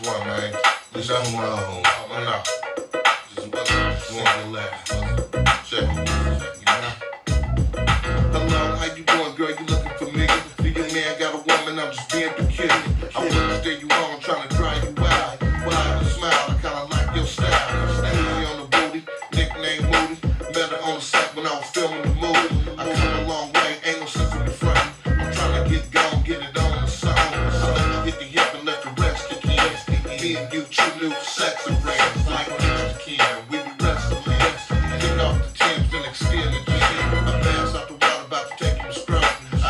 one, man. This album, I'm not. Just going to laugh. Check it. Hello, how you doing, girl? You looking for me? Do your man got a woman? I'm just being peculiar. I wouldn't stay you wrong. I'm trying to dry you out. But I have a smile. I kinda like your style. Easy on the booty, nickname Moody. Met her on the set when I was filming the movie. I come a long way, ain't no sense in the front. I'm trying to get gone, get it on the song. So let me hit the hip and let the rest kick in. Me and you, true new sex arrangements. Like Mr. Ken, we be wrestling. Kick off the Timbs and extend the G. I pass out the water, about to take you to scrub. I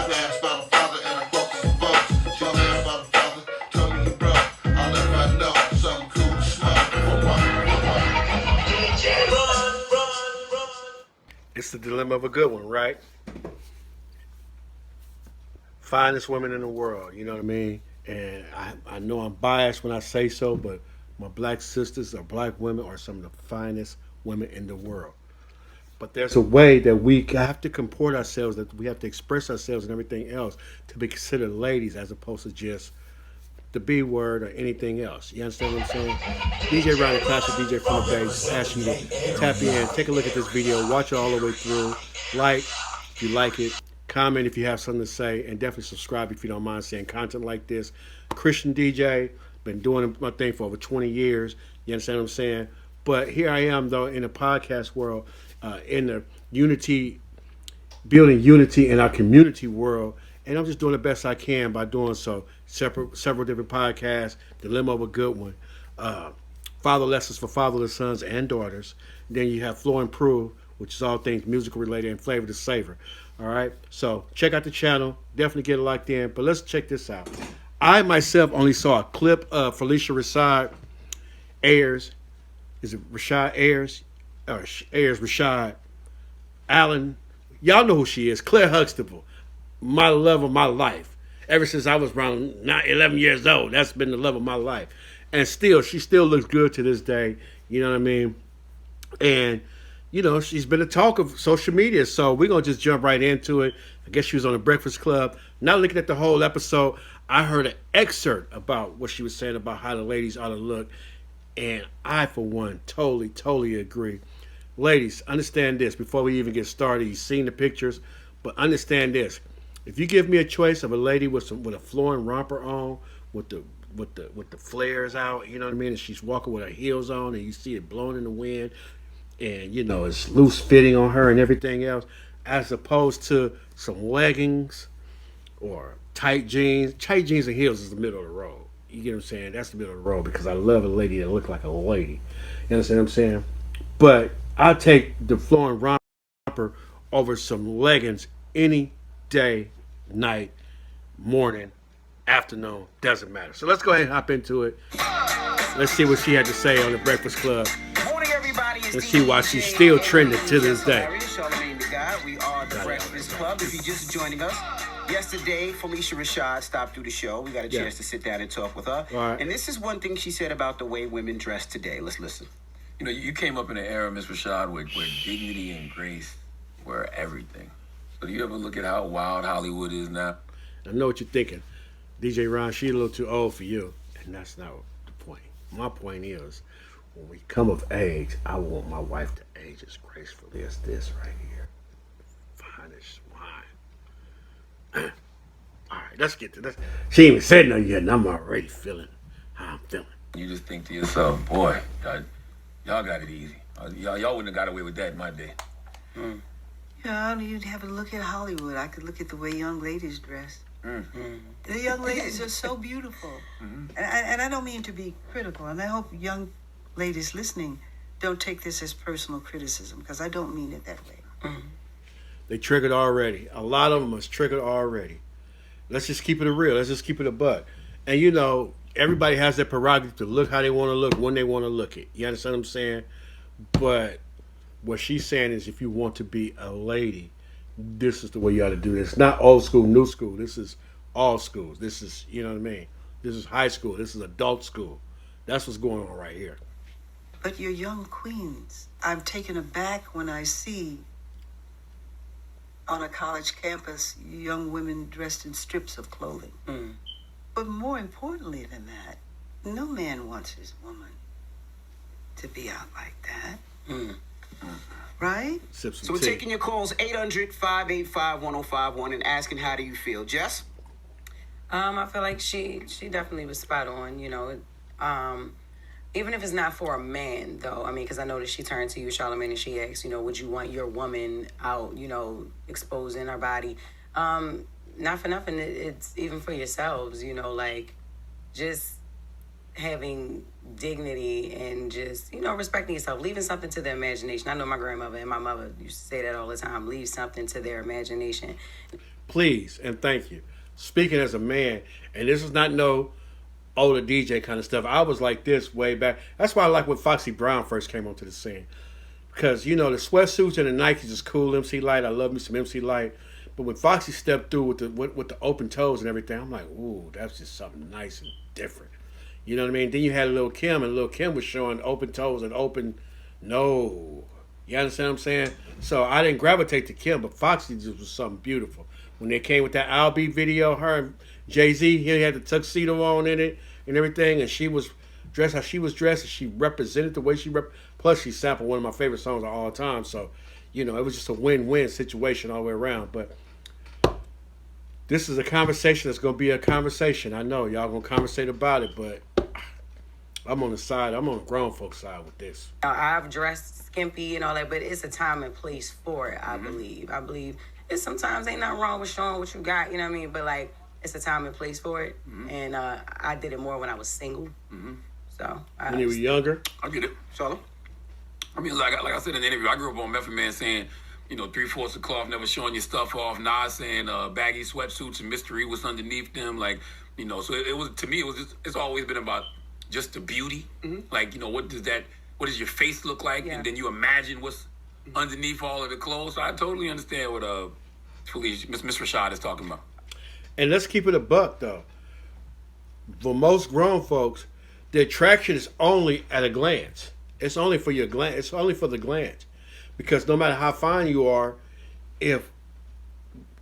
asked by the father and I close the folks. She asked by the father, told me he broke. I let her know something cool to smoke. It's the dilemma of a good one, right? Finest women in the world, you know what I mean? And I know I'm biased when I say so, but my black sisters or black women are some of the finest women in the world. But there's a way that we have to comport ourselves, that we have to express ourselves and everything else to be considered ladies as opposed to just the B word or anything else. You understand what I'm saying? DJ Ron, the classic DJ from the Bay, just asking you to tap in, take a look at this video, watch it all the way through, like if you like it, comment if you have something to say, and definitely subscribe if you don't mind seeing content like this. Christian DJ, been doing my thing for over 20 years. You understand what I'm saying? But here I am, though, in the podcast world, in the unity, building unity in our community world, and I'm just doing the best I can by doing so. Several different podcasts, Dilemma of a Good One, Father Lessons for Fatherless Sons and Daughters. Then you have Flow and Prove, which is all things musical related, and Flavor to Savor. All right, so check out the channel. Definitely get it locked in. But let's check this out. I myself only saw a clip of Phylicia Ayers. Is it Rashad Ayers? Or Ayers Rashad Allen. Y'all know who she is. Claire Huxtable. My love of my life. Ever since I was around 11 years old, that's been the love of my life. And still, she still looks good to this day. You know what I mean? And, you know, she's been the talk of social media. So we're going to just jump right into it. I guess she was on the Breakfast Club. Not looking at the whole episode, I heard an excerpt about what she was saying about how the ladies ought to look. And I, for one, totally agree. Ladies, understand this before we even get started. You've seen the pictures, but understand this. If you give me a choice of a lady with a flowing romper on, with the flares out, you know what I mean, and she's walking with her heels on, and you see it blowing in the wind, and you know it's loose fitting on her and everything else, as opposed to some leggings or tight jeans. Tight jeans and heels is the middle of the road. You get what I'm saying? That's the middle of the road because I love a lady that look like a lady. You understand what I'm saying? But I'll take the flowing romper over some leggings any day, night, morning, afternoon, doesn't matter. So let's go ahead and hop into it. Let's see what she had to say on the Breakfast Club. Morning, everybody. Let's see why she's still trending to this day. We are the Breakfast Club. If you're just joining us, yesterday Phylicia Rashad stopped through the show. We got a chance to sit down and talk with her. Right. And this is one thing she said about the way women dress today. Let's listen. You know, you came up in an era, Miss Rashad, where dignity and grace were everything. So do you ever look at how wild Hollywood is now? I know what you're thinking. DJ Ron, she's a little too old for you. And that's not the point. My point is, when we come of age, I want my wife to age as gracefully as this right here. Finest wine. All right, let's get to this. She ain't even said nothing yet, and I'm already feeling how I'm feeling. You just think to yourself, boy, y'all got it easy. Y'all wouldn't have got away with that in my day. You know, you'd have a look at Hollywood. I could look at the way young ladies dress. The young ladies are so beautiful. And I don't mean to be critical, and I hope young ladies listening don't take this as personal criticism, because I don't mean it that way. They triggered already. A lot of them is triggered already. Let's just keep it real. Let's just keep it a buck. And you know, everybody has their prerogative to look how they want to look, when they want to look it. You understand what I'm saying? But what she's saying is, if you want to be a lady, this is the way you ought to do this. Not old school, new school. This is all schools. This is, you know what I mean? This is high school. This is adult school. That's what's going on right here. But you're young queens. I'm taken aback when I see on a college campus young women dressed in strips of clothing. But more importantly than that, No man wants his woman to be out like that. Right? Sip some So we're tea. taking your calls 800-585-1051 and asking how do you feel. Jess? I feel like she definitely was spot on, even if it's not for a man, though. I mean, because I know that she turned to you, Charlamagne, and she asked, would you want your woman out, exposing her body? Not for nothing, it's even for yourselves, just having dignity and just, respecting yourself, leaving something to the imagination. I know my grandmother and my mother used to say that all the time, leave something to their imagination. Please and thank you. Speaking as a man, and this is not no older DJ kind of stuff. I was like this way back. That's why I like when Foxy Brown first came onto the scene. Because, the sweatsuits and the Nikes is cool, MC Light. I love me some MC Light. But when Foxy stepped through with the open toes and everything, I'm like, ooh, that's just something nice and different. You know what I mean? Then you had Lil' Kim, and Lil' Kim was showing open toes and open no. You understand what I'm saying? So I didn't gravitate to Kim, but Foxy just was something beautiful. When they came with that I'll Be video, her and Jay-Z, he had the tuxedo on in it and everything, and she was dressed how she was dressed, and she represented the way plus she sampled one of my favorite songs of all time. So, it was just a win-win situation all the way around. But this is a conversation that's going to be a conversation. I know y'all going to conversate about it, but I'm on the grown folks side with this. I've dressed skimpy and all that, but it's a time and place for it, I believe. I believe it sometimes ain't nothing wrong with showing what you got, you know what I mean? But, it's a time and place for it. And I did it more when I was single. So when you were younger? I get it. Charlotte? I mean, like I said in the interview, I grew up on Method Man saying, 3/4 of cloth, never showing your stuff off. Nas saying baggy sweatsuits and mystery was underneath them. So it was, to me, it's always been about just the beauty. What does your face look like? Yeah. And then you imagine what's underneath all of the clothes. So I totally understand what Phylicia, Miss Rashad is talking about. And let's keep it a buck, though. For most grown folks, the attraction is only at a glance. It's only for your glance. It's only for the glance. Because no matter how fine you are, if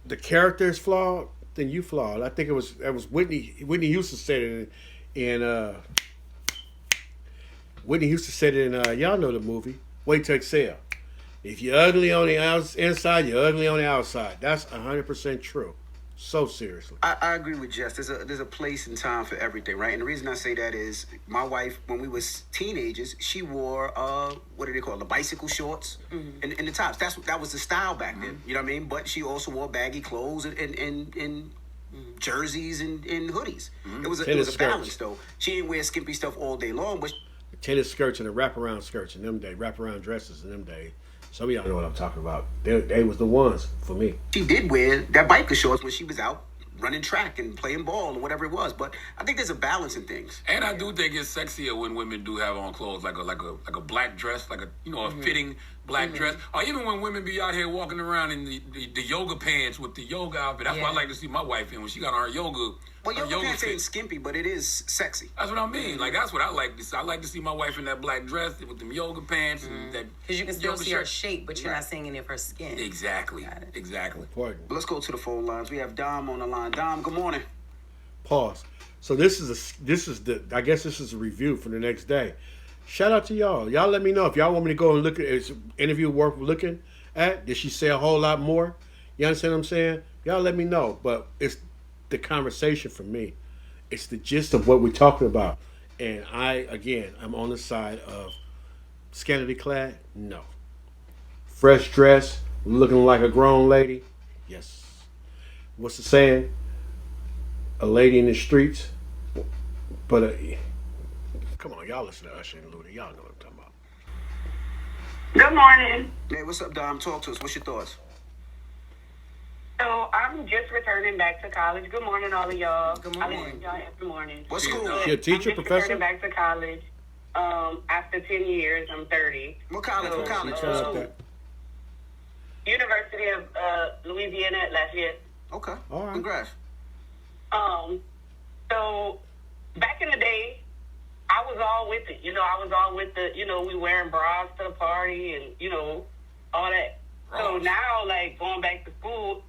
the character is flawed, then you flawed. I think it was Whitney Houston said it in Whitney Houston said it in y'all know the movie, Wait Till Exhale. If you're ugly on the inside, you're ugly on the outside. That's 100% true. So seriously. I agree with Jess. There's a place and time for everything, right? And the reason I say that is my wife, when we was teenagers, she wore what do they call it? The bicycle shorts and the tops. That was the style back then. You know what I mean? But she also wore baggy clothes and jerseys and hoodies. It was a balance though. She didn't wear skimpy stuff all day long, but tennis skirts and the wraparound skirts in them days, wraparound dresses in them days. Some of y'all know what I'm talking about. They was the ones for me. she did wear that biker shorts when she was out running track and playing ball or whatever it was. But I think there's a balance in things. And I do think it's sexier when women do have on clothes like a black dress, like a fitting black dress, or even when women be out here walking around in the yoga pants with the yoga outfit. That's what I like to see my wife in when she got on her yoga. Well, her yoga pants fit. ain't skimpy, but it is sexy. That's what I mean. Like that's what I like to see. I like to see my wife in that black dress with them yoga pants and that. Because you can still yoga see her shirt. shape, but you're not seeing any of her skin. Exactly. Got it. Exactly. Important. But let's go to the phone lines. We have Dom on the line. Dom, good morning. Pause. So this is I guess this is a review for the next day. Shout out to y'all. Y'all let me know if y'all want me to go and look at is interview worth looking at. Did she say a whole lot more? You understand what I'm saying? Y'all let me know. But it's the conversation for me. It's the gist of what we're talking about. And I'm on the side of scantily clad? No. Fresh dress, looking like a grown lady? Yes. What's the saying? A lady in the streets? But come on, y'all listen to Usher and Luda. Y'all know what I'm talking about. Good morning. Hey, what's up, Dom? Talk to us. What's your thoughts? So I'm just returning back to college. Good morning, all of y'all. Good I morning. listen to y'all every morning. What school? She a teacher, I'm just professor? returning back to college. After 10 years, I'm 30. What college? What college? Shout What out school? that. University of Louisiana at Lafayette. Okay. All right. Congrats. So back in the day, I was all with it. I was all with the, we wearing bras to the party and, all that. So now, like, going back to school,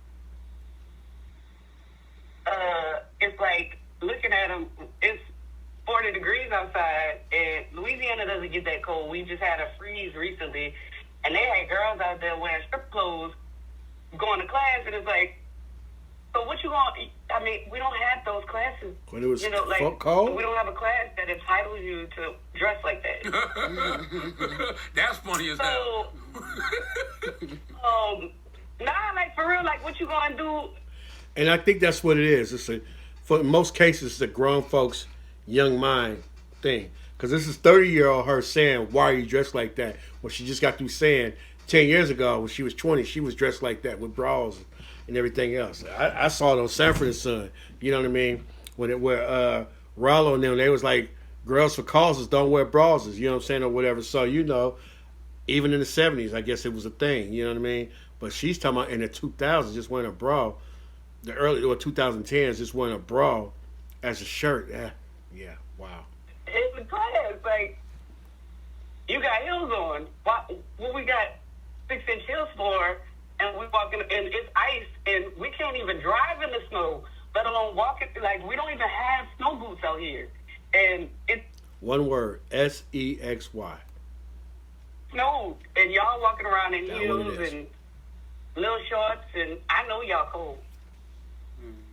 it's like looking at them, it's 40 degrees outside, and Louisiana doesn't get that cold. We just had a freeze recently, and they had girls out there wearing strip clothes going to class, and it's like, so what you going? I mean, we don't have those classes. When it was cold, we don't have a class that entitles you to dress like that. That's funny as hell. Like for real, like what you gonna do? And I think that's what it is. For in most cases, it's a grown folks, young mind thing. Because this is 30-year-old her saying, "Why are you dressed like that?" When she just got through saying 10 years ago, when she was 20, she was dressed like that with bras and everything else. I saw it on Sanford and Son. You know what I mean? Where Rollo and them, they was like, girls for causes don't wear bras. You know what I'm saying, or whatever. So even in the 70s, I guess it was a thing. You know what I mean? But she's talking about in the 2000s, just wearing a bra. The early or 2010s, just wearing a bra as a shirt. Yeah, wow. It's a class. Like, you got heels on. What we got 6-inch heels for, and we walking, and it's ice, and we can't even drive in the snow, let alone walk it. Like, we don't even have snow boots out here. And it's one word, SEXY. Snow, and y'all walking around in heels and little shorts, and I know y'all cold.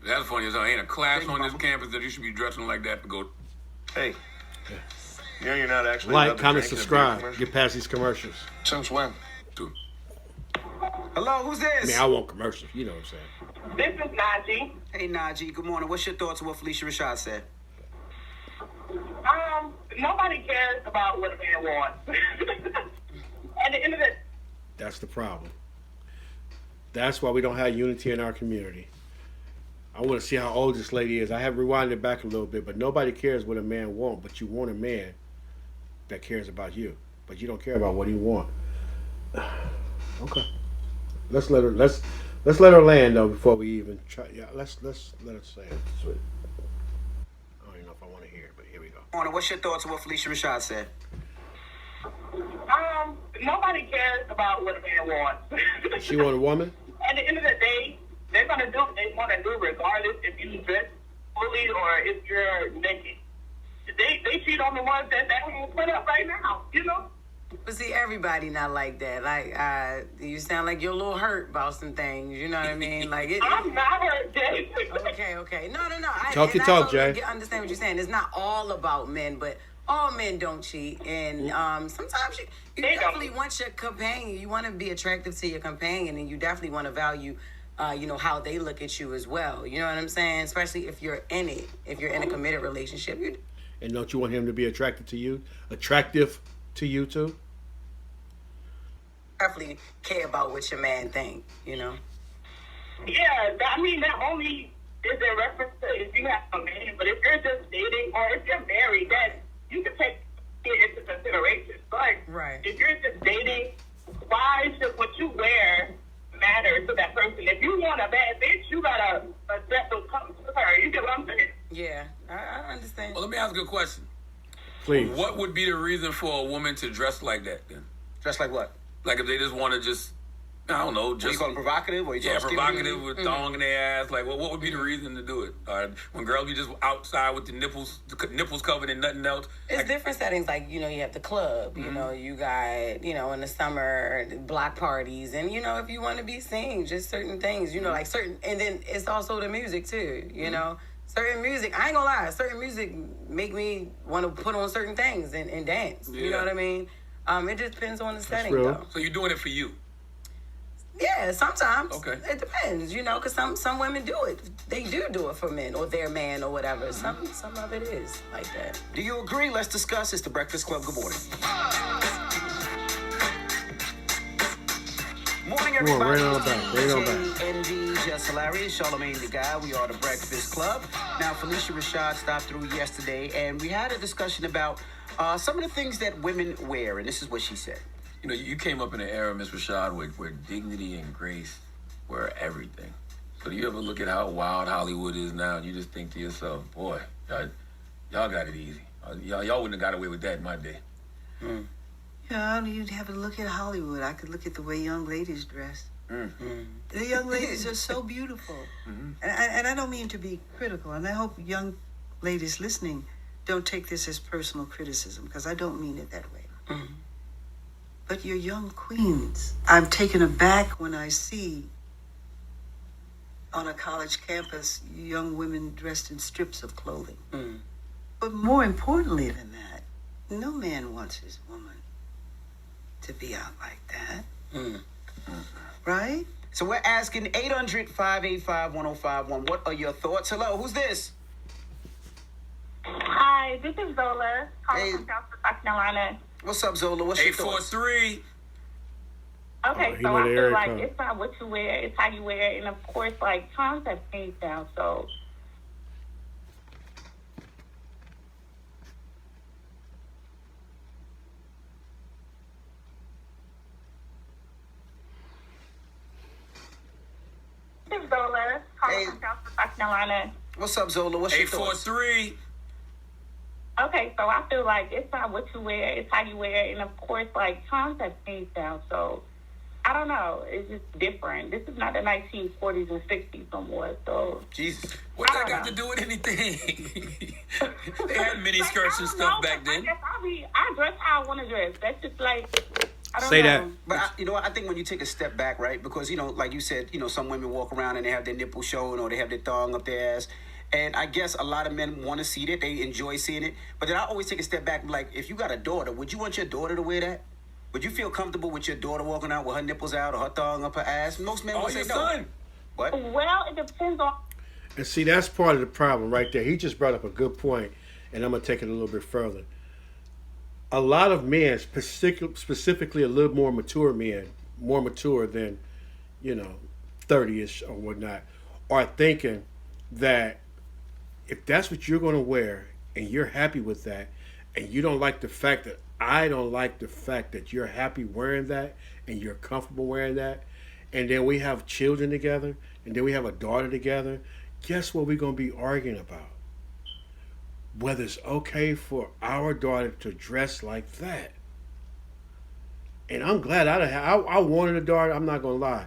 That's funny as hell. Ain't a class on this campus that you should be dressing like that to go. Hey, you're not actually like, comment, subscribe. Get past these commercials. Since when? Hello, who's this? I mean, I want commercials. You know what I'm saying. This is Najee. Hey, Najee. Good morning. What's your thoughts on what Phylicia Rashad said? Nobody cares about what a man wants. At the end of it. That's the problem. That's why we don't have unity in our community. I want to see how old this lady is. I have rewinded back a little bit, but nobody cares what a man wants. But you want a man that cares about you, but you don't care about what he wants. Okay, let's let her land though before we even try. Yeah, let's let her say it. Sweet. I don't even know if I want to hear it, but here we go. What's your thoughts on what Phylicia Rashad said? Nobody cares about what a man wants. She want a woman? At the end of the day, they're going to do what they want to do regardless if you dress fully or if you're naked. They cheat on the ones that they will put up right now, you know? But see, everybody not like that. Like, you sound like you're a little hurt about some things. You know what I mean? Like, I'm not hurt, Jay. Okay. No. Talk your talk, Jay. I understand what you're saying. It's not all about men, but all men don't cheat. And sometimes you definitely want your companion. You want to be attractive to your companion, and you definitely want to value how they look at you as well. You know what I'm saying? Especially if you're in it. If you're in a committed relationship. And don't you want him to be attracted to you? Attractive to you too? Definitely care about what your man think, you know? Yeah, I mean, that only is in reference to if you have a man, but if you're just dating or if you're married, that you can take it into consideration. But if you're just dating, why should what you wear matter to that person? If you want a bad bitch, you gotta accept those comments with her. You get what I'm saying? Yeah, I understand. Well, let me ask you a question. Please. What would be the reason for a woman to dress like that then? Dress like what? Like if they just want to I don't know, you call them provocative? Or you provocative with thong in their ass. Like, what would be the reason to do it? When girls be just outside with the nipples covered and nothing else. It's different settings. Like, you have the club. You know, you got, in the summer, block parties. And, if you want to be seen, just certain things, like certain. And then it's also the music, too, you know. Certain music, I ain't gonna lie, certain music make me want to put on certain things and dance. Yeah. You know what I mean? It just depends on the setting, though. So you're doing it for you? Yeah, sometimes. Okay. It depends, because some women do it. They do it for men or their man or whatever. Some of it is like that. Do you agree? Let's discuss. It's the Breakfast Club. Good morning. Morning, everybody. Right on back. ND, just hilarious. Charlamagne the Guy. We are the Breakfast Club. Now, Phylicia Rashad stopped through yesterday, and we had a discussion about some of the things that women wear, and this is what she said. You came up in an era, Miss Rashad, where dignity and grace were everything. So do you ever look at how wild Hollywood is now, and you just think to yourself, boy, y'all got it easy. Y'all wouldn't have got away with that in my day. You'd have to look at Hollywood. I could look at the way young ladies dress. The young ladies are so beautiful. And I don't mean to be critical, and I hope young ladies listening don't take this as personal criticism, because I don't mean it that way. Mm-hmm. But you're young queens. I'm taken aback when I see on a college campus young women dressed in strips of clothing. Mm. But more importantly than that, no man wants his woman to be out like that. Mm. Right? So we're asking 800-585-1051. What are your thoughts? Hello, who's this? Hi, this is Zola, calling Hey. from South Carolina. What's up, Zola? What's your thoughts? 843. Okay, Oh, he so know I the feel area like code. it's not what you wear, it's how you wear it. And of course, like, times have changed now, so. This is Zola, calling Hey. from South Carolina. What's up, Zola? What's your thoughts? 843. Okay, so I feel like it's not what you wear, it's how you wear it. And of course, like, times have changed now, so I don't know. It's just different. This is not the 1940s and 60s no more, so. Jesus. What I that don't got know. to do with anything? They had mini skirts and I don't stuff know, back but then. I dress how I want to dress. That's just like, I don't Say know. that. But you know what? I think when you take a step back, right? Because, like you said, some women walk around and they have their nipple showing or they have their thong up their ass. And I guess a lot of men want to see that. They enjoy seeing it. But then I always take a step back. Like, if you got a daughter, would you want your daughter to wear that? Would you feel comfortable with your daughter walking out with her nipples out or her thong up her ass? Most men Oh, would say your no. son. What? Well, it depends on. And see, that's part of the problem right there. He just brought up a good point, and I'm going to take it a little bit further. A lot of men, specifically a little more mature men, more mature than, 30-ish or whatnot, are thinking that if that's what you're going to wear and you're happy with that, and you don't like the fact that I don't like the fact that you're happy wearing that and you're comfortable wearing that, and then we have children together, and then we have a daughter together, guess what we're going to be arguing about? Whether it's okay for our daughter to dress like that. And I'm glad I wanted a daughter. I'm not going to lie.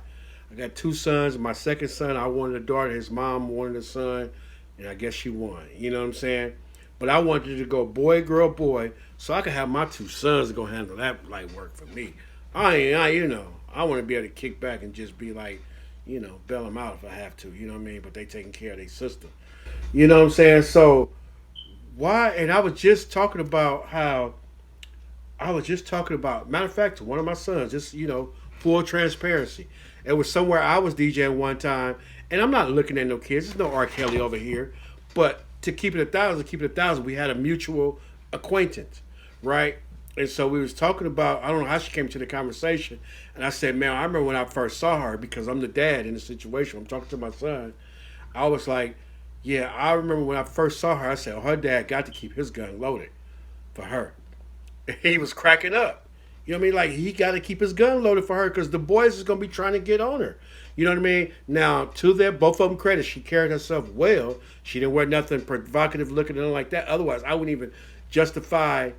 I got two sons. My second son, I wanted a daughter. His mom wanted a son. And I guess she won. You know what I'm saying? But I wanted it to go boy, girl, boy, so I could have my two sons go handle that light work for me. I want to be able to kick back and just be like, bail them out if I have to. You know what I mean? But they taking care of their sister. You know what I'm saying? So why? And I was just talking about matter of fact, to one of my sons, just, full transparency. It was somewhere I was DJing one time, and I'm not looking at no kids. There's no R. Kelly over here. But to keep it 1,000, we had a mutual acquaintance, right? And so we was talking about, I don't know how she came to the conversation, and I said, man, I remember when I first saw her, because I'm the dad in the situation. I'm talking to my son. I was like, yeah, I remember when I first saw her, I said, her dad got to keep his gun loaded for her. He was cracking up. You know what I mean? Like, he got to keep his gun loaded for her because the boys is going to be trying to get on her. You know what I mean? Now, to their both of them credit, she carried herself well. She didn't wear nothing provocative looking or like that. Otherwise, I wouldn't even justify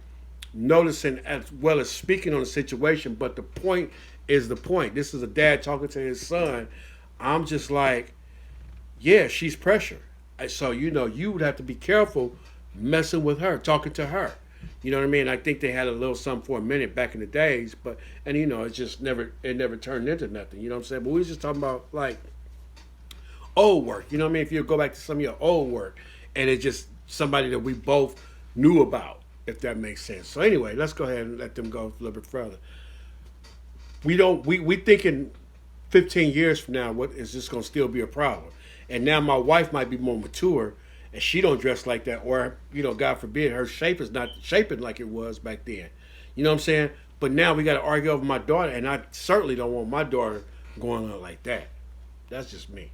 noticing as well as speaking on the situation. But the point is the point. This is a dad talking to his son. I'm just like, yeah, she's pressure. So, you would have to be careful messing with her, talking to her. You know what I mean? I think they had a little something for a minute back in the days, but it just never turned into nothing. You know what I'm saying? But we was just talking about like old work. You know what I mean? If you go back to some of your old work, and it's just somebody that we both knew about, if that makes sense. So anyway, let's go ahead and let them go a little bit further. We thinking 15 years from now, what is this going to still be a problem? And now my wife might be more mature, and she don't dress like that, or, God forbid, her shape is not shaping like it was back then. You know what I'm saying? But now we got to argue over my daughter, and I certainly don't want my daughter going on like that. That's just me.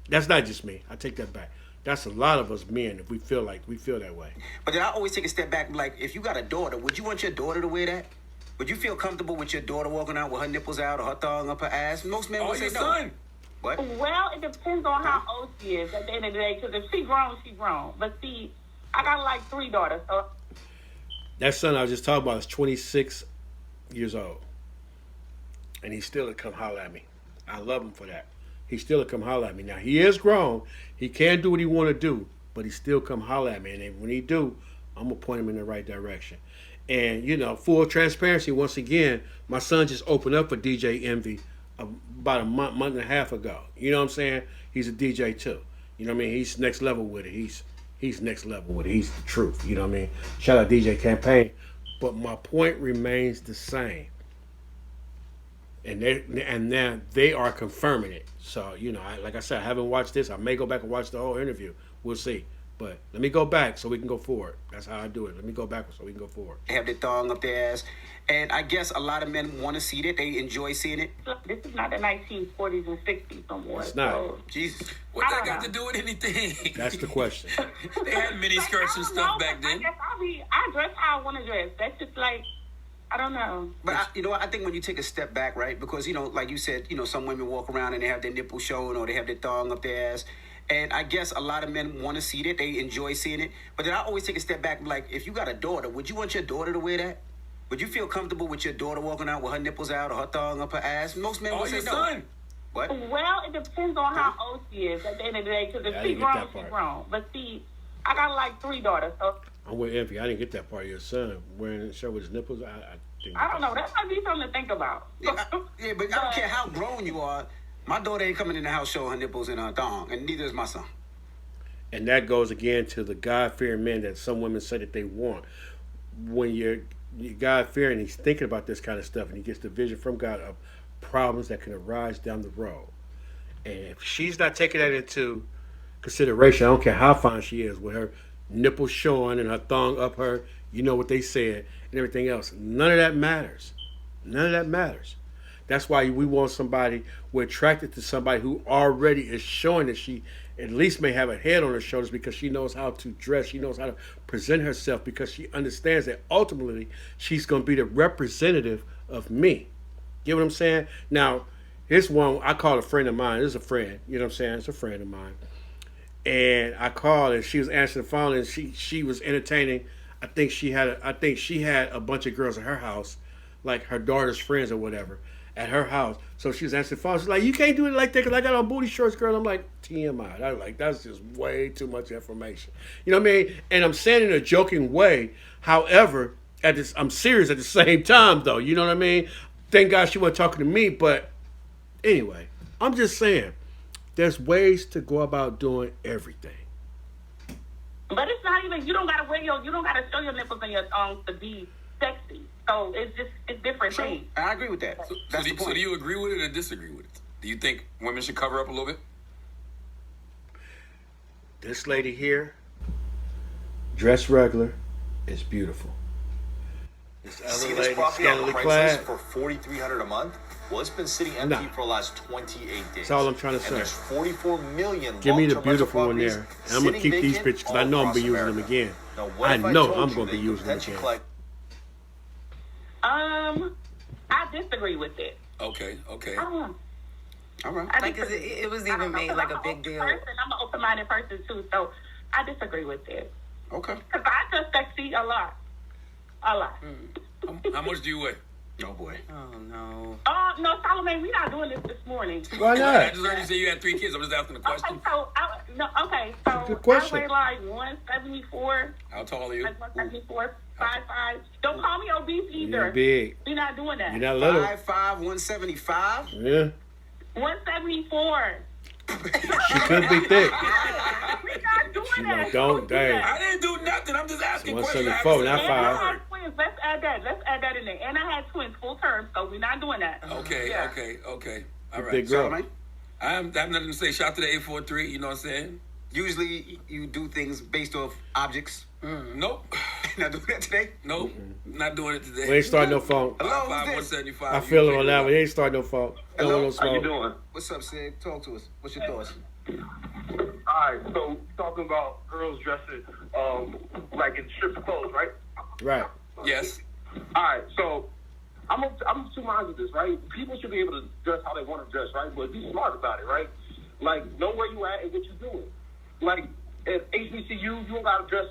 That's not just me. I take that back. That's a lot of us men if we feel that way. But then I always take a step back. Like, if you got a daughter, would you want your daughter to wear that? Would you feel comfortable with your daughter walking out with her nipples out or her thong up her ass? Most men Oh, would say your no. son. What? Well, it depends on how old she is at the end of the day, because if she grown, she grown. But see, I got like 3 daughters, so. That son I was just talking about is 26 years old. And he still would come holler at me. I love him for that. He still would come holler at me. Now, he is grown. He can do what he want to do, but he still come holler at me. And when he do, I'm gonna point him in the right direction. And full transparency. Once again, my son just opened up for DJ Envy about a month and a half ago. You know what I'm saying? He's a DJ too. You know what I mean? He's next level with it. He's next level with it. He's the truth. You know what I mean? Shout out DJ Campaign. But my point remains the same. And now they are confirming it. So, like I said, I haven't watched this. I may go back and watch the whole interview. We'll see. But let me go back so we can go forward. That's how I do it. Let me go backwards so we can go forward. They have their thong up their ass. And I guess a lot of men want to see it. They enjoy seeing it. This is not the 1940s and 60s no more. It's not. So, Jesus. What that got to do with anything? That's the question. They had mini skirts and stuff back then. I guess I dress how I want to dress. That's just like, I don't know. But I think when you take a step back, right? Because, like you said, some women walk around and they have their nipples showing or they have their thong up their ass. And I guess a lot of men want to see it. They enjoy seeing it. But then I always take a step back. Like, if you got a daughter, would you want your daughter to wear that? Would you feel comfortable with your daughter walking out with her nipples out or her thong up her ass? Most men would say your no. son. What? Well, it depends on how old she is at the end of the day. Because if she's grown, she's grown. But see, I got like 3 daughters. So I'm with Envy. I didn't get that part of your son wearing a shirt with his nipples. I don't know. That might be something to think about. But I don't care how grown you are. My daughter ain't coming in the house showing her nipples and her thong, and neither is my son. And that goes again to the God-fearing men that some women say that they want. When you're God-fearing, he's thinking about this kind of stuff, and he gets the vision from God of problems that can arise down the road. And if she's not taking that into consideration, I don't care how fine she is, with her nipples showing and her thong up her, what they said, and everything else. None of that matters. None of that matters. That's why we want somebody, we're attracted to somebody who already is showing that she at least may have a head on her shoulders because she knows how to dress. She knows how to present herself because she understands that ultimately she's going to be the representative of me. Get what I'm saying? Now, here's one I call a friend of mine. This is a friend. You know what I'm saying? It's a friend of mine. And I called and she was answering the phone and she was entertaining. I think she had a bunch of girls at her house, like her daughter's friends or whatever, at her house. So she was answering the phone. She's like, "You can't do it like that because I got on booty shorts, girl." I'm like, TMI. I was like, that's just way too much information. You know what I mean? And I'm saying it in a joking way. However, I'm serious at the same time, though. You know what I mean? Thank God she wasn't talking to me. But anyway, I'm just saying, there's ways to go about doing everything. But it's not even, you don't got to show your nipples and your thongs to be sexy. So it's different things. I agree with that. That's the point. So do you agree with it or disagree with it? Do you think women should cover up a little bit? This lady here, dressed regular, is beautiful. This other lady, Scantily Clad, for $4,300 a month. Well, it's been sitting empty for the last 28 days. That's all I'm trying to say. And there's 44 million. Give me the beautiful one there, and I'm gonna keep these pictures because I know I'm gonna be using them again. I know I'm gonna be using them again. I disagree with it. Okay. All right. Like, it was even made like a big deal. I'm an open-minded person too, so I disagree with it. Okay. Because I dress sexy a lot. How much do you weigh? Oh boy. Oh no. Oh no, Solomon, we're not doing this morning. Why not? I just heard you say you had 3 kids. I'm just asking the question. So Good question. I weigh like 174. How tall are you? Like 174, 5'5". Don't call me obese either. You're big. We're not doing that. You're not little. 5'5", 175. Yeah. 174. She could be thick. We're not doing She that. like, don't, dang. I didn't do nothing. I'm just asking questions. 174, not And I 5. had twins. Let's add that in there. And I had twins full term, so we're not doing that. Okay. Yeah. All right. Big girl. Solomon? I have nothing to say. Shout out to the 843. You know what I'm saying? Usually you do things based off objects. Nope. Not doing that today? Nope. Not doing it today. We ain't starting no phone. Hello, 5'5", who's this? 175. I feel it on that one. He ain't starting no phone. Hello? No smoke. How you doing? What's up, Sid? Talk to us. What's your thoughts? Alright, so talking about girls dressing like in stripped clothes, right? Right. Yes. Alright, so I'm two minds with this, right? People should be able to dress how they want to dress, right? But be smart about it, right? Like, know where you at and what you're doing. Like, at HBCU, you don't got to dress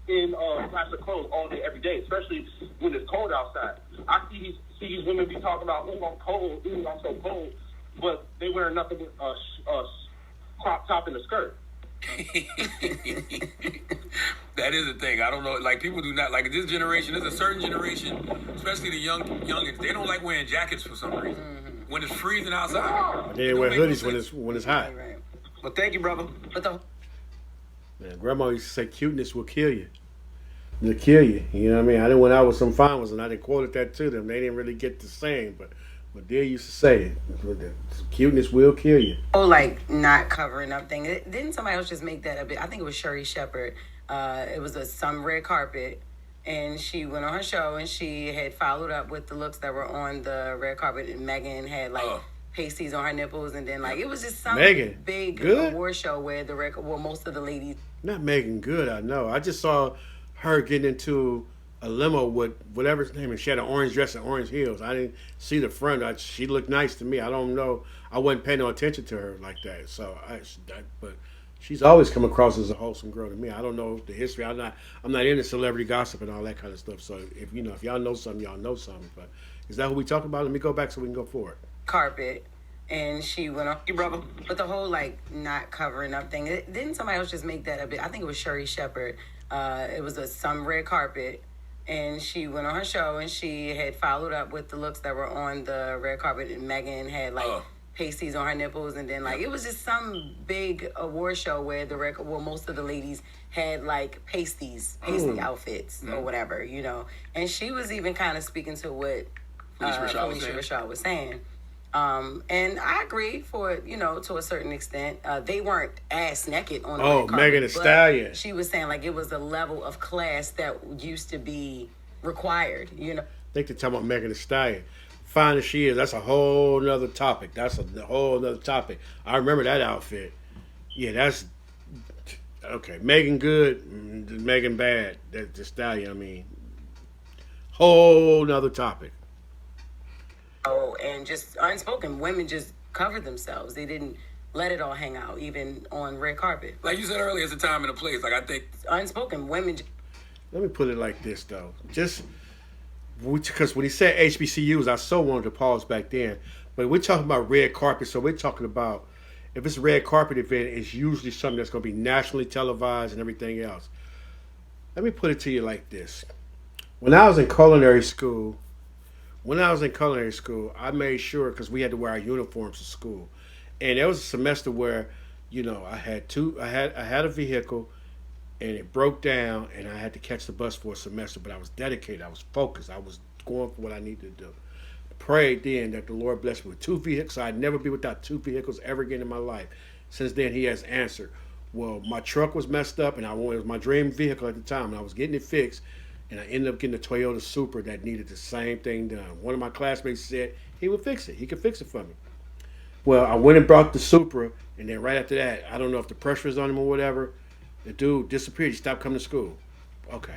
in plastic clothes all day, every day, especially when it's cold outside. I see these women be talking about, "Oh, I'm cold. I'm so cold," but they wearing nothing but crop top and a skirt. That is a thing. I don't know. Like people do not like this generation. There's a certain generation, especially the youngins. They don't like wearing jackets for some reason. When it's freezing outside, They wear hoodies when it's hot. Right. Well, thank you, brother. But the Man, grandma used to say cuteness will kill you. It'll kill you. You know what I mean? I didn't went out with some fine ones and I didn't quote that to them. They didn't really get the saying, but they used to say it. Cuteness will kill you. whole like not covering up thing. Didn't somebody else just make that a bit? I think it was Sherry Shepherd. It was some red carpet, and she went on her show and she had followed up with the looks that were on the red carpet. And Megan had like pasties on her nipples, and then like it was just some Megan, big good? award show where most of the ladies. Not Megan Good, I know. I just saw her getting into a limo with whatever his name is. She had an orange dress and orange heels. I didn't see the front. She looked nice to me. I don't know. I wasn't paying no attention to her like that. So, but she's always come across as a wholesome girl to me. I don't know the history. I'm not into celebrity gossip and all that kind of stuff. So if y'all know something, y'all know something. But is that what we talking about? Let me go back so we can go forward. Carpet, and she went on your brother. But the whole like not covering up thing. Didn't somebody else just make that a bit? I think it was Sherry Shepherd. It was some red carpet, and she went on her show and she had followed up with the looks that were on the red carpet. And Megan had like pasties on her nipples, and then like it was just some big award show where most of the ladies had like pasty outfits or whatever, And she was even kind of speaking to what Phylicia Rashad was saying. And I agree to a certain extent. They weren't ass naked on the red carpet, Megan Thee Stallion. She was saying like it was a level of class that used to be required, I think they're talking about Megan Thee Stallion. Fine as she is, that's a whole nother topic. I remember that outfit. Yeah, that's okay. Megan good, Megan bad. That's the Stallion. I mean, whole nother topic. And just unspoken women just covered themselves. They didn't let it all hang out, even on red carpet. like you said earlier, it's a time and a place. Like I think Unspoken women. Let me put it like this, though. Because when he said HBCUs, I so wanted to pause back then. But we're talking about red carpet, so we're talking about if it's a red carpet event, it's usually something that's going to be nationally televised and everything else. Let me put it to you like this. When I was in culinary school, I made sure, because we had to wear our uniforms to school. And there was a semester where, I had a vehicle and it broke down and I had to catch the bus for a semester, but I was dedicated. I was focused. I was going for what I needed to do. Prayed then that the Lord blessed me with 2 vehicles. I'd never be without 2 vehicles ever again in my life. Since then, he has answered. Well, my truck was messed up and it was my dream vehicle at the time, and I was getting it fixed. And I ended up getting a Toyota Supra that needed the same thing done. One of my classmates said he would fix it. He could fix it for me. Well, I went and brought the Supra, and then right after that, I don't know if the pressure was on him or whatever, the dude disappeared. He stopped coming to school. Okay.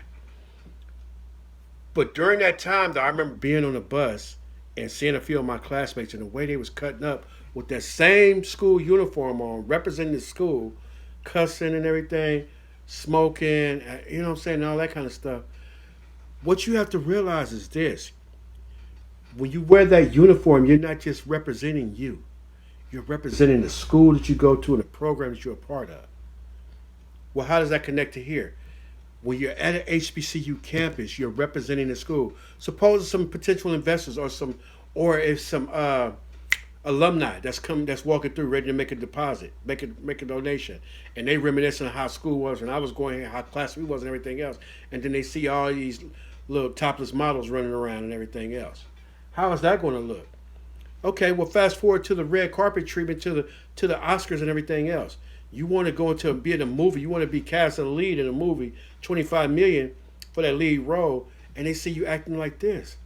But during that time, though, I remember being on the bus and seeing a few of my classmates and the way they was cutting up with that same school uniform on, representing the school, cussing and everything, smoking, you know what I'm saying, all that kind of stuff. What you have to realize is this. When you wear that uniform, you're not just representing you. You're representing the school that you go to and the program that you're a part of. Well, how does that connect to here? When you're at an HBCU campus, you're representing the school. Suppose some potential investors or if some alumni that's walking through ready to make a deposit, make a donation, and they reminiscing on how school was when I was going here, how class we was and everything else, and then they see all these little topless models running around and everything else. How is that going to look? Okay, well, fast forward to the red carpet treatment, to the Oscars and everything else. You want to go into be in a movie. You want to be cast as a lead in a movie, $25 million for that lead role, and they see you acting like this,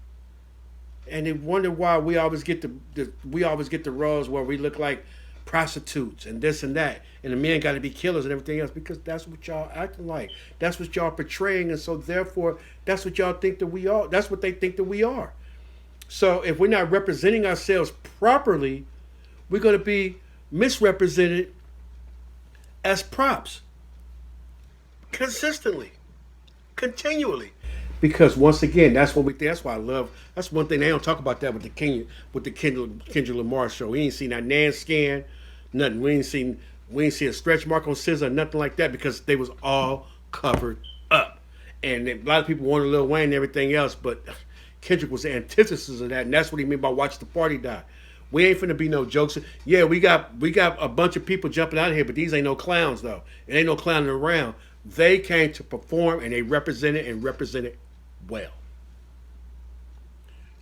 and they wonder why we always get the roles where we look like prostitutes and this and that, and the men got to be killers and everything else, because that's what y'all acting like. That's what y'all portraying, and so therefore that's what y'all think that we are. That's what they think that we are. So if we're not representing ourselves properly, we're going to be misrepresented as props consistently, continually. Because once again, that's why I love. That's one thing they don't talk about that with the Kendrick Lamar show. We ain't seen that Nan scan, nothing. We ain't seen We didn't see a stretch mark on scissor or nothing like that because they was all covered up. And a lot of people wanted Lil Wayne and everything else, but Kendrick was the antithesis of that, and that's what he meant by watch the party die. We ain't finna be no jokes. Yeah, we got a bunch of people jumping out of here, but these ain't no clowns though. It ain't no clowning around. They came to perform and they represented well.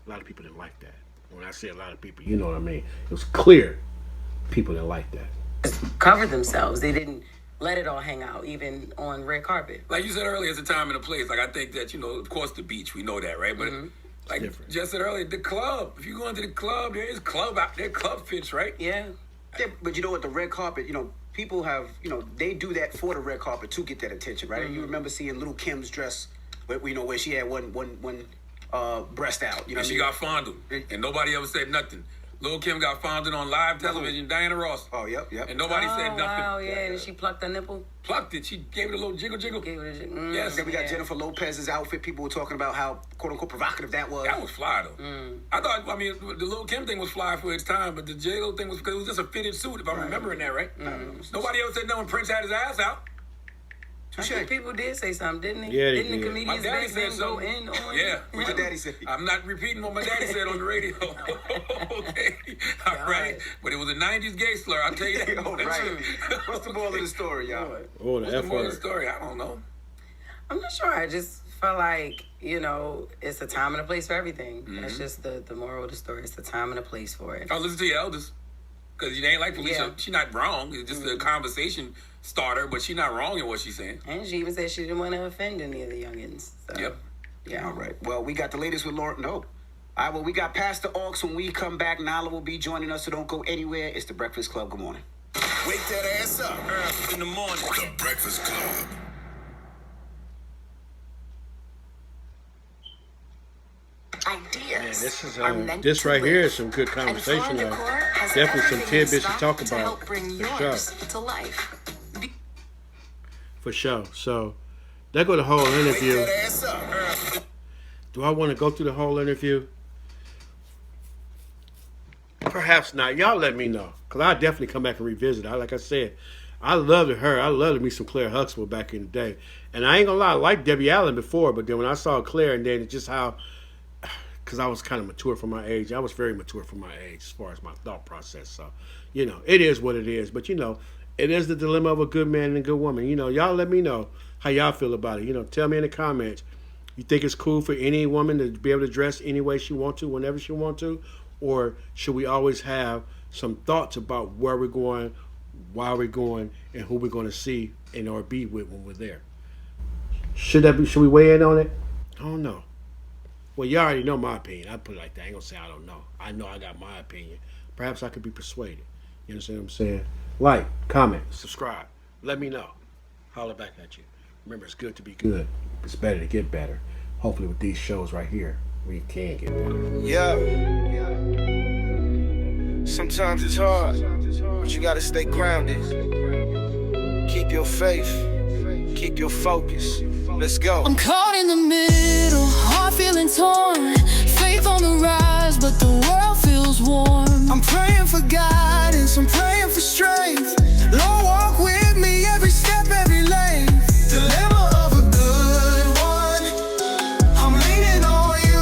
A lot of people didn't like that. When I say a lot of people, you know what I mean. It was clear people didn't like that. Covered themselves. They didn't let it all hang out, even on red carpet. Like you said earlier, it's a time and a place. Like I think that, of course the beach, we know that, right? But like Jess said earlier, the club. If you go into the club, there is club out there, club fits, right? Yeah. But you know what, the red carpet, people have, they do that for the red carpet to get that attention, right? You remember seeing Little Kim's dress, where she had one breast out. And she got fondled, and nobody ever said nothing. Lil' Kim got fondled on live television, Diana Ross. Oh, yep. And nobody said nothing. Wow, yeah. And she plucked her nipple? Plucked it. She gave it a little jiggle. Gave it a jiggle. Yes. Then we got Jennifer Lopez's outfit. People were talking about how, quote-unquote, provocative that was. That was fly, though. I thought, the Lil' Kim thing was fly for its time, but the J-Lo thing was, because it was just a fitted suit, if I'm remembering that, right? Nobody ever said no when Prince had his ass out. I think people did say something, didn't they? Yeah, didn't they the did. comedians My daddy back then said go something. in on Yeah. What your daddy said? I'm not repeating what my daddy said on the radio. Okay. All right. But it was a 90s gay slur, I'll tell you that. Oh, right. What's the moral of the story, y'all? Oh, the What's the F moral of the word. story? I don't know. I'm not sure. I just feel like, it's a time and a place for everything. That's just the moral of the story. It's the time and a place for it. Oh, listen to your elders. Because you ain't like Phylicia. Yeah. She's not wrong. It's just a conversation starter, but she's not wrong in what she's saying. And she even said she didn't want to offend any of the youngins. So, Yep. Yeah. All right. Well, we got the latest with Lauren. No. All right, well, we got Pastor Aux. When we come back, Nala will be joining us, so don't go anywhere. It's the Breakfast Club. Good morning. Wake that ass up in the morning. The Breakfast Club. Man, this right here is some good conversation. Definitely some tidbits to talk about. For sure. So, there go the whole interview. Wake that ass up. Do I want to go through the whole interview? Perhaps not. Y'all let me know. Because I'll definitely come back and revisit it. Like I said, I loved her. I loved me some Claire Huxtable back in the day. And I ain't going to lie, I liked Debbie Allen before, but then when I saw Claire and then it's just how, because I was kind of mature for my age. I was very mature for my age as far as my thought process. So, it is what it is. But, it is the dilemma of a good man and a good woman. Y'all let me know how y'all feel about it. Tell me in the comments. You think it's cool for any woman to be able to dress any way she wants to, whenever she wants to? Or should we always have some thoughts about where we're going, why we're going, and who we're going to see and or be with when we're there? Should we weigh in on it? I don't know. Well, you already know my opinion. I put it like that. I ain't going to say I don't know. I know I got my opinion. Perhaps I could be persuaded. You understand what I'm saying? Like, comment, subscribe. Let me know. Holler back at you. Remember, it's good to be good. It's better to get better. Hopefully with these shows right here, we can get better. Yeah. Sometimes it's hard, but you gotta stay grounded. Keep your faith. Keep your focus. Let's go. I'm caught in the middle, heart feeling torn. Faith on the rise, but the world feels warm. I'm praying for guidance, I'm praying for strength. Lord, walk with me every step, every lane. Dilemma of a good one, I'm leaning on you.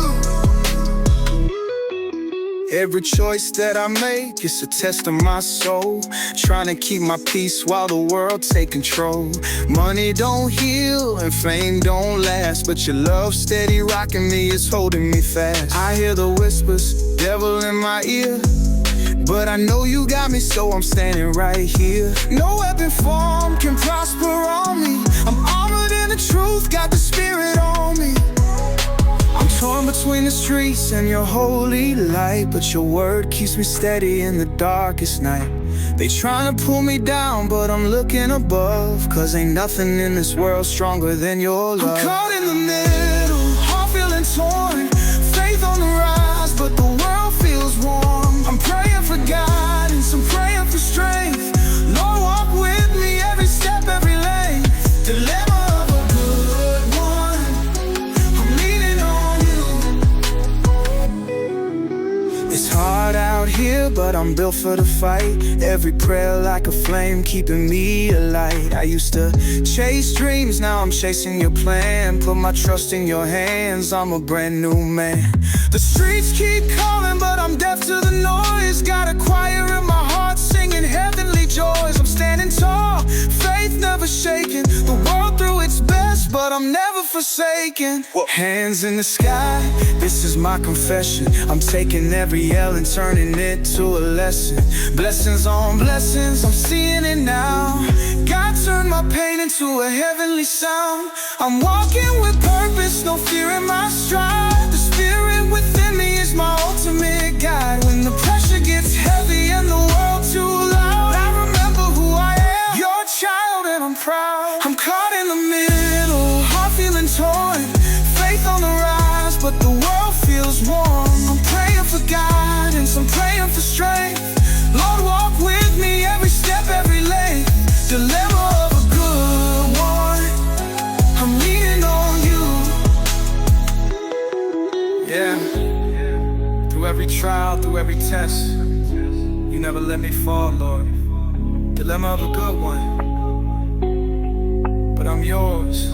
Every choice that I make is a test of my soul. Trying to keep my peace while the world take control. Money don't heal and fame don't last, but your love steady rocking me, is holding me fast. I hear the whispers, devil in my ear, but I know you got me, so I'm standing right here. No weapon formed can prosper on me. I'm armored in the truth, got the spirit on me. I'm torn between the streets and your holy light, but your word keeps me steady in the darkest night. They trying to pull me down, but I'm looking above, cause ain't nothing in this world stronger than your love. I'm caught in the middle, heart feeling torn. Faith on the rise, but the world feels warm. I'm praying for guidance, I'm praying for strength. Lord, walk with me every step, every lane. Dilemma of a good one, I'm leaning on you. It's hard out here fear, but I'm built for the fight. Every prayer like a flame, keeping me alight. I used to chase dreams, now I'm chasing your plan. Put my trust in your hands, I'm a brand new man. The streets keep calling, but I'm deaf to the noise. Got a choir in my heart singing heavenly joys. I'm standing tall, faith never shaken. The world through its best, but I'm never forsaken. Hands in the sky, this is my confession. I'm taking every L and turning it to a lesson. Blessings on blessings, I'm seeing it now. God turned my pain into a heavenly sound. I'm walking with purpose, no fear in my stride. The spirit within me is my ultimate guide. When the pressure gets heavy and the world too loud, I remember who I am, your child, and I'm proud. I'm caught in the middle, heart feeling torn. Faith on the rise, but the world feels warm. I'm praying for guidance, I'm praying for strength. Lord, walk with me every step, every lane. Dilemma of a good one, I'm leaning on you. Yeah, through every trial, through every test, you never let me fall, Lord. Dilemma of a good one, but I'm yours.